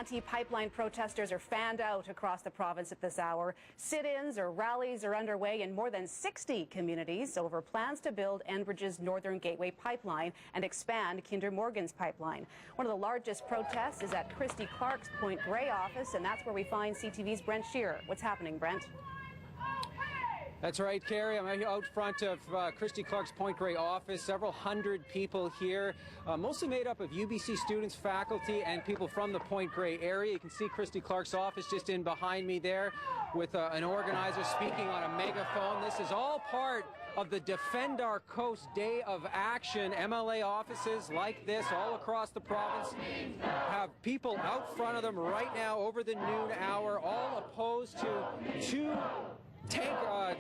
Anti-pipeline protesters are fanned out across the province at this hour. Sit-ins or rallies are underway in more than 60 communities over plans to build Enbridge's Northern Gateway pipeline and expand Kinder Morgan's pipeline. One of the largest protests is at Christy Clark's Point Grey office, and that's where we find CTV's Brent Shearer. What's happening, Brent? That's right, Carrie. I'm out front of Christy Clark's Point Grey office. Several hundred people here, mostly made up of UBC students, faculty, and people from the Point Grey area. You can see Christy Clark's office just in behind me there with an organizer speaking on a megaphone. This is all part of the Defend Our Coast Day of Action. MLA offices like this all across the province have people out front of them right now over the noon hour, all opposed to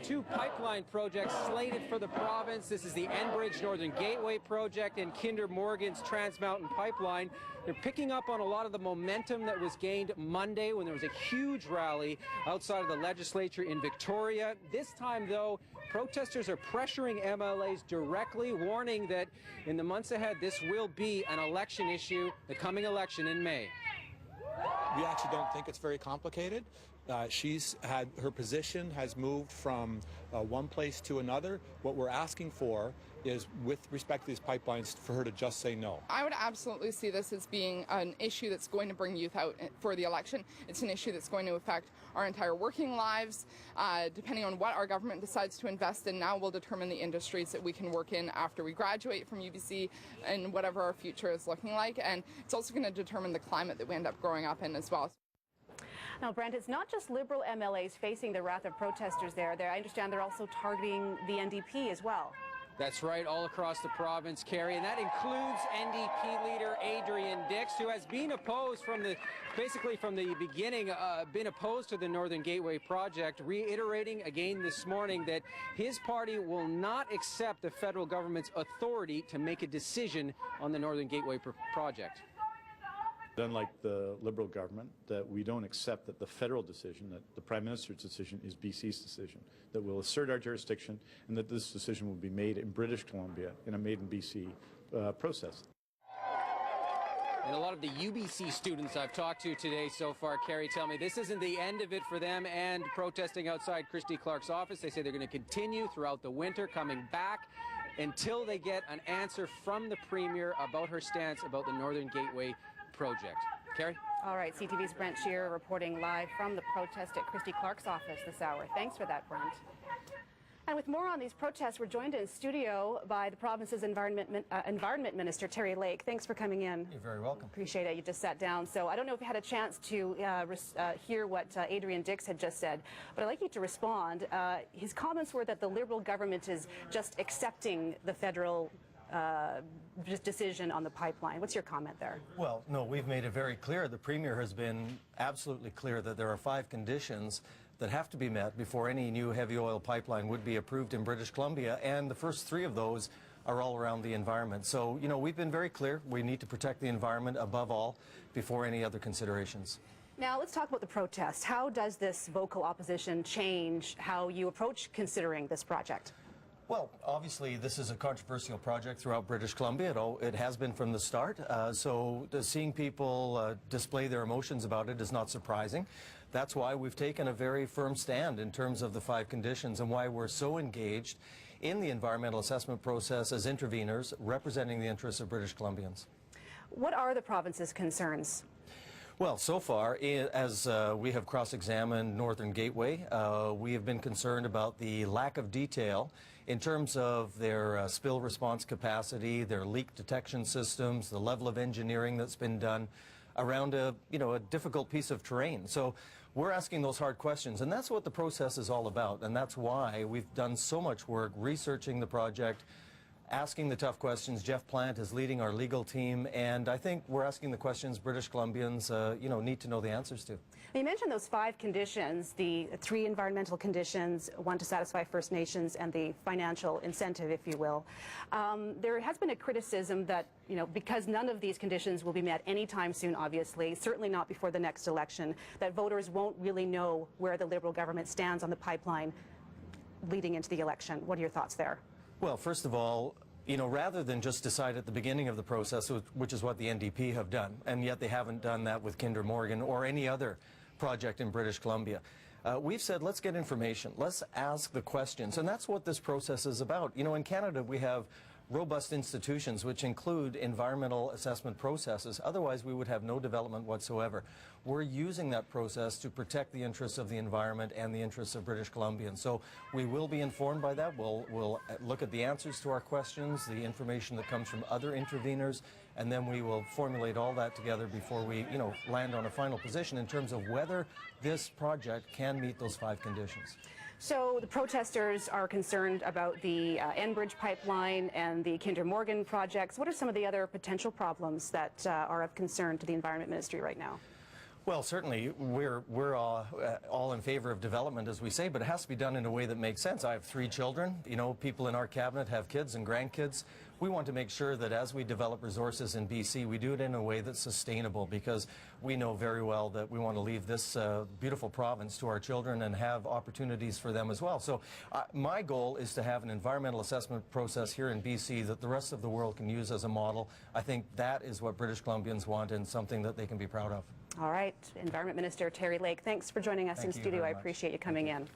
two pipeline projects slated for the province. This is the Enbridge Northern Gateway project and Kinder Morgan's Trans Mountain pipeline. They're picking up on a lot of the momentum that was gained Monday when there was a huge rally outside of the legislature in Victoria. This time, though, protesters are pressuring MLAs directly, warning that in the months ahead, this will be an election issue, the coming election in May. We actually don't think it's very complicated. Her position has moved from one place to another. What we're asking for is, with respect to these pipelines, for her to just say no. I would absolutely see this as being an issue that's going to bring youth out for the election. It's an issue that's going to affect our entire working lives. Depending on what our government decides to invest in now will determine the industries that we can work in after we graduate from UBC and whatever our future is looking like. And it's also going to determine the climate that we end up growing up in as well. Now, Brent, it's not just Liberal MLAs facing the wrath of protesters there. I understand they're also targeting the NDP as well. That's right, all across the province, Carrie, and that includes NDP leader Adrian Dix, who has been opposed from the beginning, been opposed to the Northern Gateway project, reiterating again this morning that his party will not accept the federal government's authority to make a decision on the Northern Gateway project. Unlike the Liberal government, that we don't accept that the federal decision, that the Prime Minister's decision is BC's decision, that we'll assert our jurisdiction and that this decision will be made in British Columbia in a made in BC process. And a lot of the UBC students I've talked to today so far, Carrie, tell me this isn't the end of it for them and protesting outside Christy Clark's office. They say they're going to continue throughout the winter, coming back until they get an answer from the Premier about her stance about the Northern Gateway project. Carrie? All right, CTV's Brent Shearer reporting live from the protest at Christy Clark's office this hour. Thanks for that, Brent. And with more on these protests, we're joined in studio by the province's Environment Minister, Terry Lake. Thanks for coming in. You're very welcome. Appreciate it. You just sat down. So I don't know if you had a chance to hear what Adrian Dix had just said, but I'd like you to respond. His comments were that the Liberal government is just accepting the federal decision on the pipeline. What's your comment there? Well, no, we've made it very clear. The Premier has been absolutely clear that there are 5 conditions that have to be met before any new heavy oil pipeline would be approved in British Columbia, and the first 3 of those are all around the environment. So, you know, we've been very clear. We need to protect the environment above all before any other considerations. Now, let's talk about the protest. How does this vocal opposition change how you approach considering this project? Well, obviously, this is a controversial project throughout British Columbia. It has been from the start. So seeing people display their emotions about it is not surprising. That's why we've taken a very firm stand in terms of the 5 conditions and why we're so engaged in the environmental assessment process as interveners representing the interests of British Columbians. What are the province's concerns? Well, so far, as we have cross-examined Northern Gateway, we have been concerned about the lack of detail in terms of their spill response capacity, their leak detection systems, the level of engineering that's been done around a difficult piece of terrain. So we're asking those hard questions, and that's what the process is all about, and that's why we've done so much work researching the project, asking the tough questions. Jeff Plant is leading our legal team, and I think we're asking the questions British Columbians need to know the answers to. You mentioned those 5 conditions, the 3 environmental conditions, 1 to satisfy First Nations, and the financial incentive, if you will. There has been a criticism that, because none of these conditions will be met anytime soon, obviously, certainly not before the next election, that voters won't really know where the Liberal government stands on the pipeline leading into the election. What are your thoughts there? Well, first of all, you know, rather than just decide at the beginning of the process, which is what the NDP have done, and yet they haven't done that with Kinder Morgan or any other project in British Columbia. We've said, let's get information, let's ask the questions, and that's what this process is about. You know, in Canada we have robust institutions which include environmental assessment processes. Otherwise we would have no development whatsoever. We're using that process to protect the interests of the environment and the interests of British Columbians. So we will be informed by that. We'll look at the answers to our questions, the information that comes from other interveners, and then we will formulate all that together before we, you know, land on a final position in terms of whether this project can meet those 5 conditions. So the protesters are concerned about the Enbridge pipeline and the Kinder Morgan projects. What are some of the other potential problems that are of concern to the Environment Ministry right now? Well, certainly we're all in favor of development, as we say, but it has to be done in a way that makes sense. I have 3 children. You know, people in our cabinet have kids and grandkids. We want to make sure that as we develop resources in BC, we do it in a way that's sustainable, because we know very well that we want to leave this beautiful province to our children and have opportunities for them as well. So my goal is to have an environmental assessment process here in BC that the rest of the world can use as a model. I think that is what British Columbians want, and something that they can be proud of. All right. Environment Minister Terry Lake, thanks for joining us in studio. I appreciate you coming in.